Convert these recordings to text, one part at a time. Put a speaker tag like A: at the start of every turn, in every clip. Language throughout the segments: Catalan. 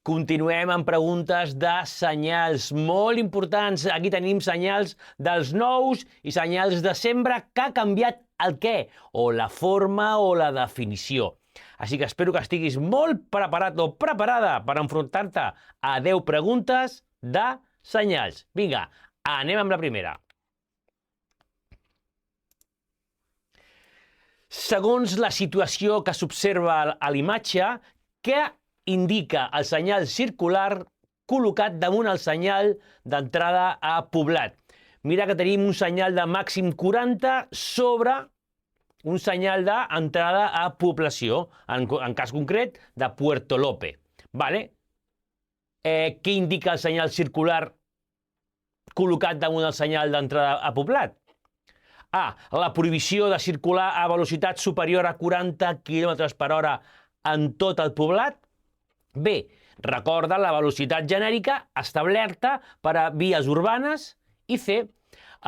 A: Continuem amb preguntes de senyals molt importants. Aquí tenim senyals dels nous i senyals de sempre que ha canviat el què, o la forma o la definició. Així que espero que estiguis molt preparat o preparada per enfrontar-te a 10 preguntes de senyals. Vinga, anem amb la primera. Segons la situació que s'observa a l'imatge, què indica el senyal circular col·locat damunt el senyal d'entrada a poblat? Mira que tenim un senyal de màxim 40 sobre un senyal d'entrada a població, en cas concret de Puerto Lope. Vale? Què indica el senyal circular col·locat damunt el senyal d'entrada a poblat? A. La prohibició de circular a velocitat superior a 40 km per hora en tot el poblat. B. Recorda la velocitat genèrica establerta per a vies urbanes. I C.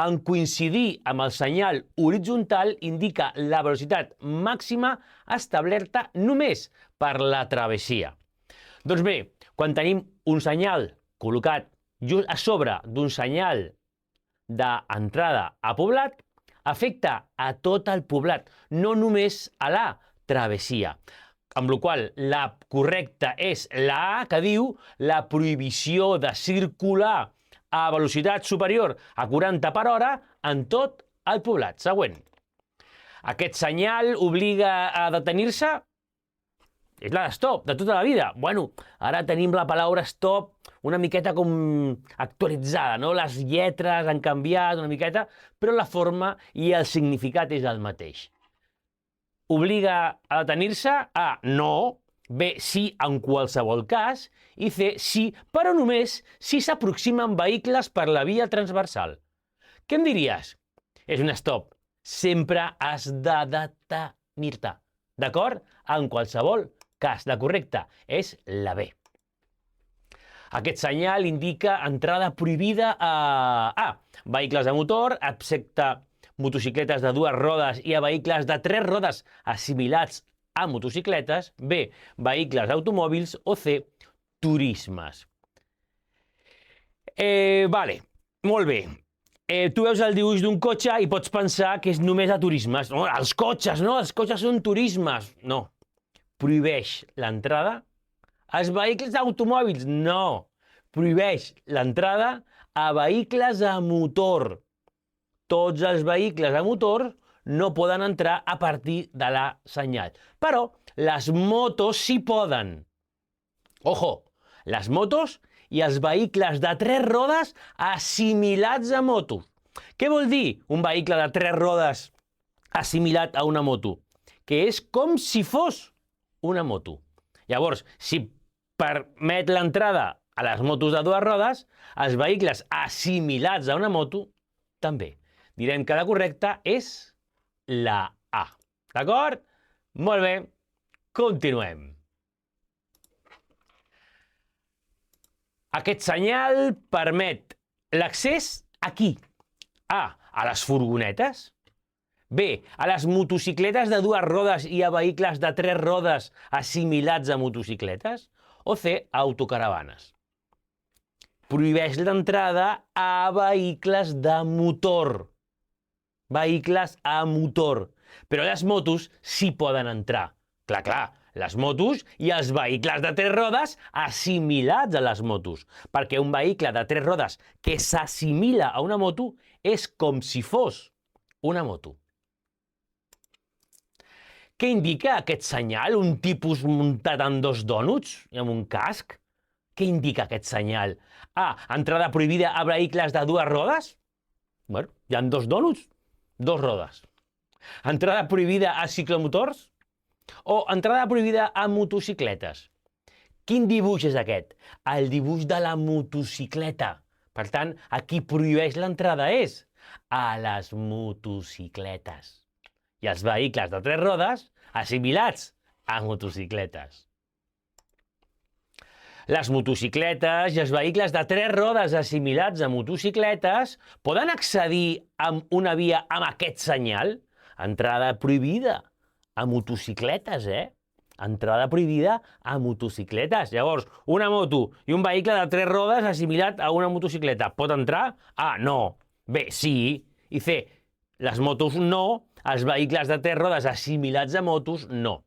A: En coincidir amb el senyal horitzontal indica la velocitat màxima establerta només per la travessia. Doncs bé, quan tenim un senyal col·locat just a sobre d'un senyal d'entrada a poblat, afecta a tot el poblat, no només a la travessia. Amb la qual cosa, la correcta és la A, que diu la prohibició de circular a velocitat superior a 40 per hora en tot el poblat. Següent. Aquest senyal obliga a detenir-se? És la de stop, de tota la vida. Bueno, ara tenim la paraula stop una miqueta com actualitzada, no? Les lletres han canviat una miqueta, però la forma i el significat és el mateix. Obliga a detenir-se? A. No. B. Sí, en qualsevol cas. I C. Sí, però només si s'aproximen vehicles per la via transversal. Què em diries? És un stop. Sempre has de detenir-te. D'acord? En qualsevol cas. La correcta és la B. Aquest senyal indica entrada prohibida a A. Vehicles de motor, excepte motocicletes de 2 rodes i a vehicles de 3 rodes assimilats a motocicletes. B. Vehicles automòbils. O C. Turismes. Vale, molt bé. Tu veus el dibuix d'un cotxe i pots pensar que és només a turismes. No, els cotxes, no? Els cotxes són turismes. No. Prohibeix l'entrada als vehicles automòbils. No. Prohibeix l'entrada a vehicles a motor. Tots els vehicles a motor no poden entrar a partir de la senyal. Però les motos sí poden. Ojo, les motos i els vehicles de 3 rodes assimilats a moto. Què vol dir un vehicle de 3 rodes assimilat a una moto? Que és com si fos una moto. Llavors, si permet l'entrada a les motos de 2 rodes, els vehicles assimilats a una moto també. Direm que la correcta és la A. D'acord? Molt bé. Continuem. Aquest senyal permet l'accés a qui? A. A les furgonetes. B. A les motocicletes de 2 rodes i a vehicles de 3 rodes assimilats a motocicletes. O C. A autocaravanes. Prohibeix l'entrada a vehicles de motor. Vehicles a motor. Però les motos sí poden entrar. Clar, les motos i els vehicles de 3 rodes assimilats a les motos. Perquè un vehicle de 3 rodes que s'assimila a una moto és com si fos una moto. Què indica aquest senyal? Un tipus muntat en 2 dònuts i amb un casc? Què indica aquest senyal? A. Entrada prohibida a vehicles de 2 rodes? Bueno, hi ha 2 dònuts, 2 rodes. Entrada prohibida a ciclomotors? O entrada prohibida a motocicletes? Quin dibuix és aquest? El dibuix de la motocicleta. Per tant, a qui prohibeix l'entrada és? A les motocicletes. I els vehicles de 3 rodes assimilats a motocicletes. Les motocicletes i els vehicles de 3 rodes assimilats a motocicletes poden accedir a una via amb aquest senyal? Entrada prohibida a motocicletes, entrada prohibida a motocicletes. Llavors, una moto i un vehicle de 3 rodes assimilat a una motocicleta. Pot entrar? A, no. B, sí. I C, les motos no, els vehicles de 3 rodes assimilats a motos no.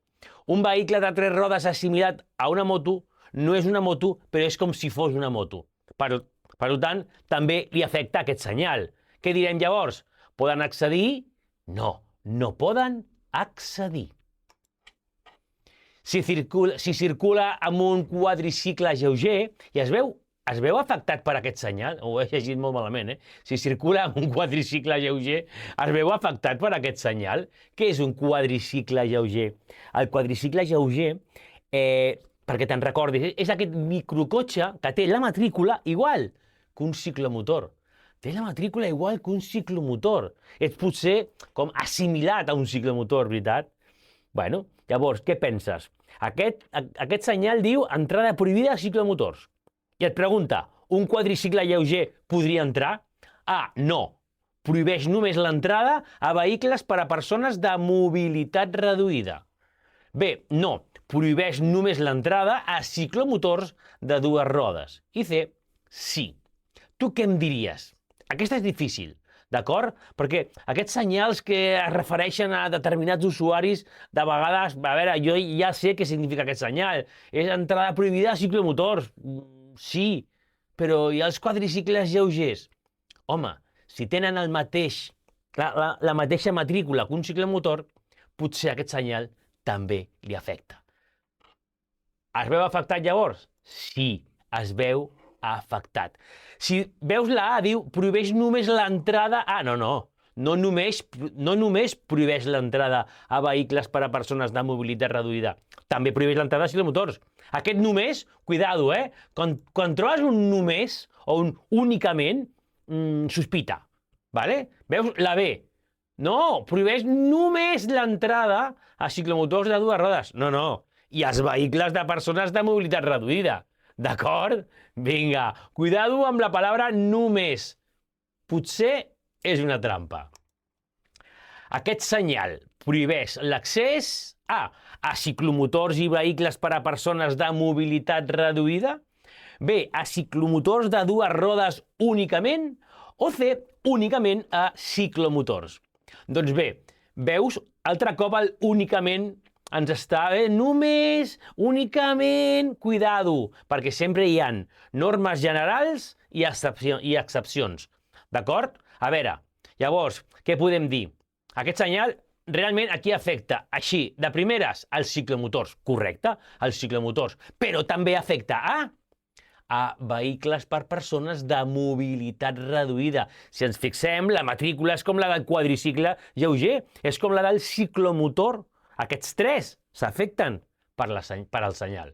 A: Un vehicle de 3 rodes assimilat a una moto no és una moto, però és com si fos una moto. Per tant, també li afecta aquest senyal. Què direm llavors? Poden accedir? No, no poden accedir. Si circula amb un quadricicle lleuger, i es veu afectat per aquest senyal? Ho he llegit molt malament, Si circula amb un quadricicle lleuger, es veu afectat per aquest senyal? Què és un quadricicle lleuger? El quadricicle lleuger, perquè te'n recordis, és aquest microcotxe que té la matrícula igual que un ciclomotor. Té la matrícula igual que un ciclomotor. És potser com assimilat a un ciclomotor, veritat? Bueno, llavors, què penses? Aquest senyal diu entrada prohibida a ciclomotors. I et pregunta, un quadricicle lleuger podria entrar? A, no. Prohibeix només l'entrada a vehicles per a persones de mobilitat reduïda. B, no. Prohibeix només l'entrada a ciclomotors de 2 rodes. I C, sí. Tu què em diries? Aquesta és difícil, d'acord? Perquè aquests senyals que es refereixen a determinats usuaris, de vegades, a veure, jo ja sé què significa aquest senyal. És entrada prohibida a ciclomotors. Sí, però i els quadricicles lleugers? Home, si tenen la mateixa matrícula que un ciclomotor, potser aquest senyal també li afecta. Es veu afectat llavors? Sí, es veu afectat. Si veus la A, diu, prohibeix només l'entrada a... No només prohibeix l'entrada a vehicles per a persones de mobilitat reduïda. També prohibeix l'entrada a ciclomotors. Aquest només, cuidado, Quan trobes un només o un únicament, sospita. Vale? Veus la B? No, prohibeix només l'entrada a ciclomotors de 2 rodes. No. I els vehicles de persones de mobilitat reduïda. D'acord? Vinga, cuidado amb la paraula només. Potser és una trampa. Aquest senyal prohibeix l'accés A ciclomotors i vehicles per a persones de mobilitat reduïda, B, a ciclomotors de 2 rodes únicament, o C, únicament a ciclomotors. Doncs bé, veus, altre cop el únicament ens està bé, només, únicament, cuidado, perquè sempre hi ha normes generals i excepcions. D'acord? A veure, llavors, què podem dir? Aquest senyal realment aquí afecta, així, de primeres, els ciclomotors, correcte, els ciclomotors, però també afecta a vehicles per persones de mobilitat reduïda. Si ens fixem, la matrícula és com la del quadricicle lleuger, és com la del ciclomotor. Aquests 3 s'afecten per al senyal.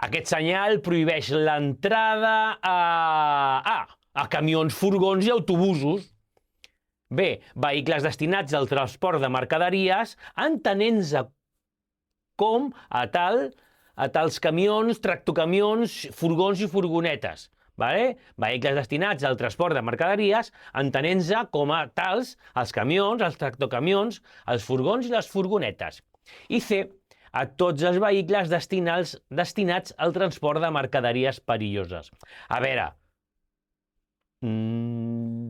A: Aquest senyal prohibeix l'entrada a camions, furgons i autobusos. B, vehicles destinats al transport de mercaderies, entenent-se com a tals camions, tractocamions, furgons i furgonetes. Vehicles destinats al transport de mercaderies, entenent-se com a tals els camions, els tractocamions, els furgons i les furgonetes. I C, a tots els vehicles destinats al transport de mercaderies perilloses. A veure,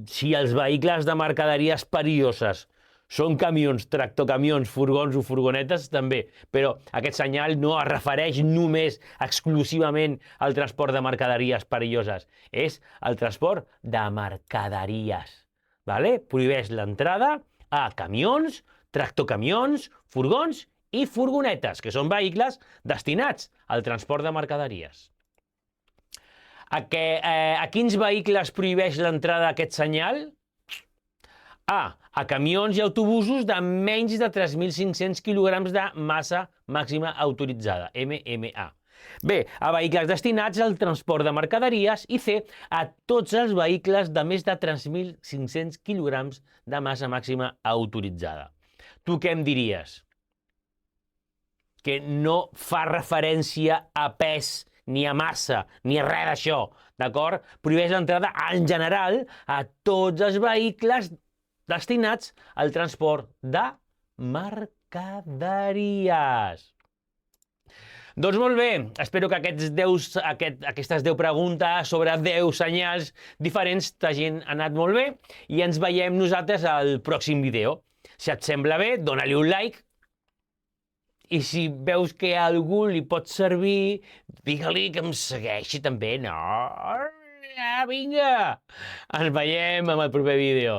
A: si els vehicles de mercaderies perilloses són camions, tractocamions, furgons o furgonetes, també. Però aquest senyal no es refereix només exclusivament al transport de mercaderies perilloses. És el transport de mercaderies. Prohibeix l'entrada a camions, tractocamions, furgons i furgonetes, que són vehicles destinats al transport de mercaderies. A quins vehicles prohibeix l'entrada d'aquest senyal? A camions i autobusos de menys de 3.500 quilograms de massa màxima autoritzada, MMA. B, a vehicles destinats al transport de mercaderies. I C, a tots els vehicles de més de 3.500 quilograms de massa màxima autoritzada. Tu què em diries? Que no fa referència a pes, ni a massa, ni a res d'això, d'acord? Prohibeix l'entrada en general a tots els vehicles destinats al transport de mercaderies. quedaries? Doncs molt bé, espero que aquestes 10 preguntes sobre 10 senyals diferents t'hagin anat molt bé i ens veiem nosaltres al pròxim vídeo. Si et sembla bé, dona-li un like i si veus que a algú li pot servir, digue-li que em segueixi també, no? Vinga! Ens veiem en el proper vídeo.